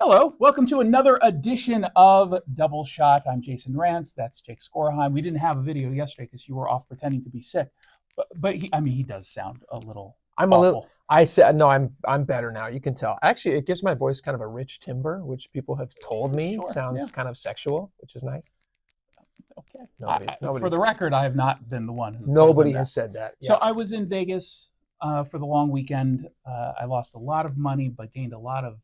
Hello, welcome to another edition of Double Shot. I'm Jason Rantz. That's Jake Skorheim. We didn't have a video yesterday because you were off pretending to be sick, but he does sound a little. I'm awful. a little. I said no. I'm better now. You can tell. Actually, it gives my voice kind of a rich timbre, which people have told me sounds kind of sexual, which is nice. Okay. Nobody. For the record, I have not been the one who. Nobody has said that. Yeah. So I was in Vegas for the long weekend. I lost a lot of money, but gained a lot of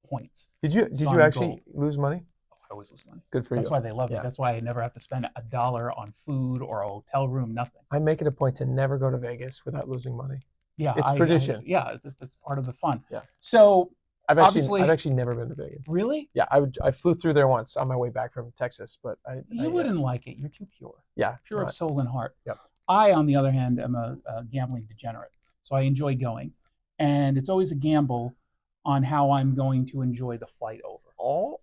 points. Did you actually lose money? Oh, I always lose money. Good for you. That's why they love me. That's why I never have to spend $1 on food or a hotel room. Nothing. I make it a point to never go to Vegas without losing money. Yeah, it's tradition. That's part of the fun. Yeah. So I've actually never been to Vegas. Really? Yeah, I flew through there once on my way back from Texas, but you wouldn't like it. You're too pure. Yeah, pure of soul and heart. Yep. I, on the other hand, am a gambling degenerate, so I enjoy going, and it's always a gamble on how I'm going to enjoy the flight over.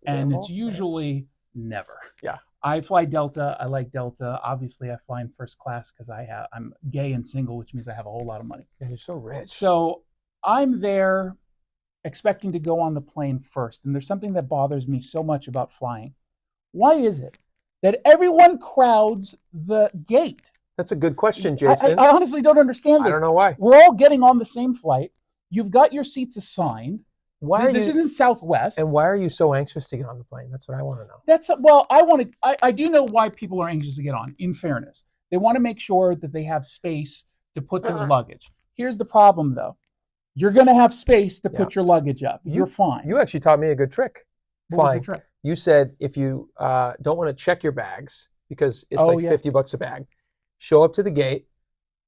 And it's usually never. Yeah. I fly Delta. I like Delta. Obviously, I fly in first class because I'm gay and single, which means I have a whole lot of money. And you're so rich. So I'm there expecting to go on the plane first. And there's something that bothers me so much about flying. Why is it that everyone crowds the gate? That's a good question, Jason. I honestly don't understand this. I don't know why. We're all getting on the same flight. You've got your seats assigned. This isn't Southwest. And why are you so anxious to get on the plane? That's what I want to know. I do know why people are anxious to get on, in fairness. They want to make sure that they have space to put their luggage. Here's the problem, though. You're going to have space to put your luggage up. You're fine. You actually taught me a good trick. What was the trick? You said if you don't want to check your bags, because it's $50 a bag, show up to the gate.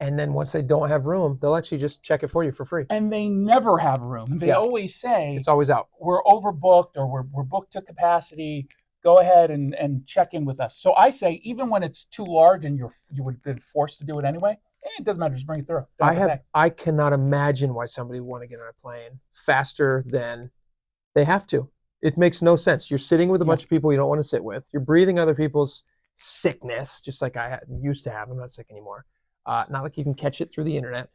And then once they don't have room, they'll actually just check it for you for free. And they never have room. They always say it's always out. We're overbooked or we're booked to capacity. Go ahead and check in with us. So I say even when it's too large and you would have been forced to do it anyway, it doesn't matter. Just bring it through. I cannot imagine why somebody would want to get on a plane faster than they have to. It makes no sense. You're sitting with a bunch of people you don't want to sit with. You're breathing other people's sickness, just like I used to have. I'm not sick anymore. Not like you can catch it through the internet.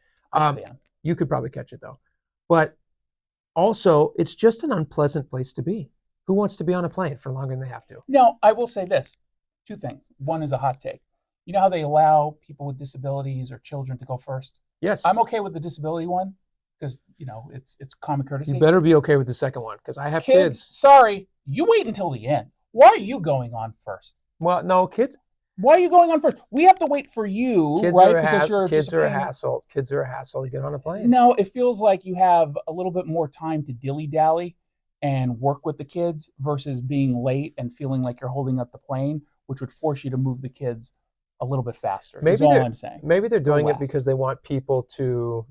You could probably catch it though. But also, it's just an unpleasant place to be. Who wants to be on a plane for longer than they have to? Now, I will say this. Two things. One is a hot take. You know how they allow people with disabilities or children to go first? Yes. I'm okay with the disability one because, it's common courtesy. You better be okay with the second one because I have kids. Sorry, you wait until the end. Why are you going on first? Well, no, kids. Why are you going on first? We have to wait for you, kids right? Kids are a hassle. Kids are a hassle to get on a plane. No, it feels like you have a little bit more time to dilly-dally and work with the kids versus being late and feeling like you're holding up the plane, which would force you to move the kids a little bit faster. That's all I'm saying. Maybe they're doing it because they want people to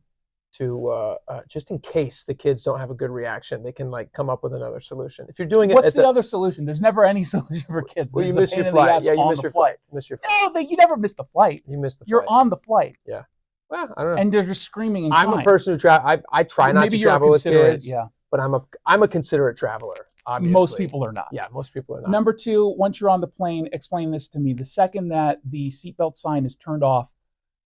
just in case the kids don't have a good reaction, they can come up with another solution. If you're doing it, what's the other solution? There's never any solution for kids. Well, you miss your flight. Yeah, you miss your flight. No, you never miss the flight. You miss the flight. You're on the flight. Yeah. Well, I don't know. And they're just screaming and crying. I'm a person who I try not to travel with kids. Yeah. But I'm a considerate traveler. Obviously. Most people are not. Yeah, most people are not. Number two, once you're on the plane, explain this to me. The second that the seatbelt sign is turned off,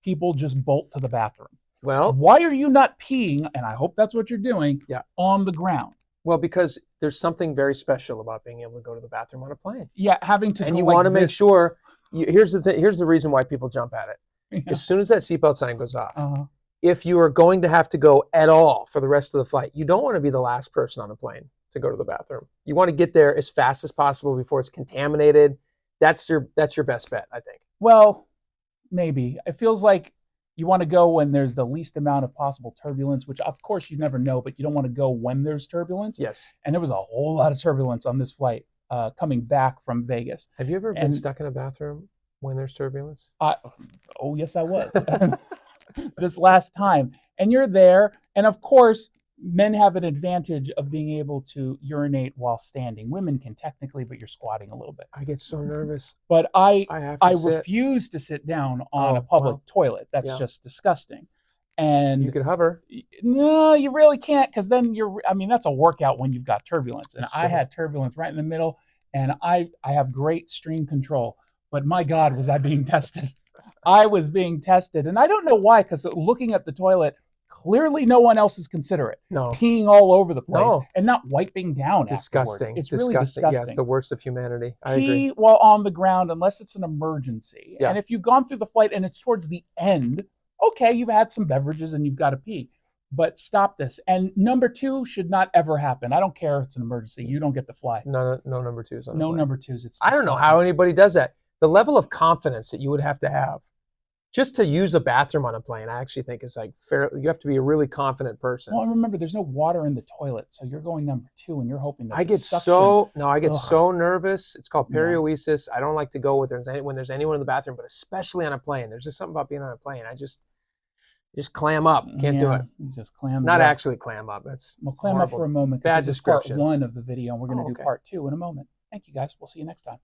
people just bolt to the bathroom. Well, why are you not peeing, and I hope that's what you're doing, on the ground? Well, because there's something very special about being able to go to the bathroom on a plane. Yeah, having to. And you want to make sure. Here's the thing. Here's the reason why people jump at it. Yeah. As soon as that seatbelt sign goes off, if you are going to have to go at all for the rest of the flight, you don't want to be the last person on a plane to go to the bathroom. You want to get there as fast as possible before it's contaminated. That's your best bet, I think. Well, maybe. It feels like you want to go when there's the least amount of possible turbulence, which of course you never know, but you don't want to go when there's turbulence. Yes. And there was a whole lot of turbulence on this flight coming back from Vegas. Have you ever been stuck in a bathroom when there's turbulence? Oh, yes, I was. This last time. And you're there. And of course, men have an advantage of being able to urinate while standing. Women can technically, but you're squatting a little bit. I get so nervous. But I refuse to sit down on a public toilet. That's just disgusting. And you could hover. No, you really can't, because then that's a workout when you've got turbulence. And I had turbulence right in the middle, and I have great stream control. But my God, was I being tested. I was being tested. And I don't know why, because looking at the toilet, clearly no one else is considerate. No. Peeing all over the place No. and not wiping down Disgusting. afterwards. It's really disgusting. Yeah, it's the worst of humanity. I Pee agree. while on the ground unless it's an emergency. Yeah. And if you've gone through the flight and it's towards the end, okay, you've had some beverages and you've got to pee. But stop this. And number 2 should not ever happen. I don't care if it's an emergency. You don't get to fly. No number 2s on the No plane. number 2s. It's I don't know how anybody does that. The level of confidence that you would have to just to use a bathroom on a plane, I actually think is like fair. You have to be a really confident person. Well, remember, there's no water in the toilet, so you're going number 2, and you're hoping that I get suction, so nervous. It's called perioesis. I don't like to go when there's anyone in the bathroom, but especially on a plane. There's just something about being on a plane. I just clam up. Can't do it. Just clam. Not actually clam up. That's clam horrible. up for a moment. Bad This description. is part 1 of the video, and we're going to do okay. part 2 in a moment. Thank you, guys. We'll see you next time.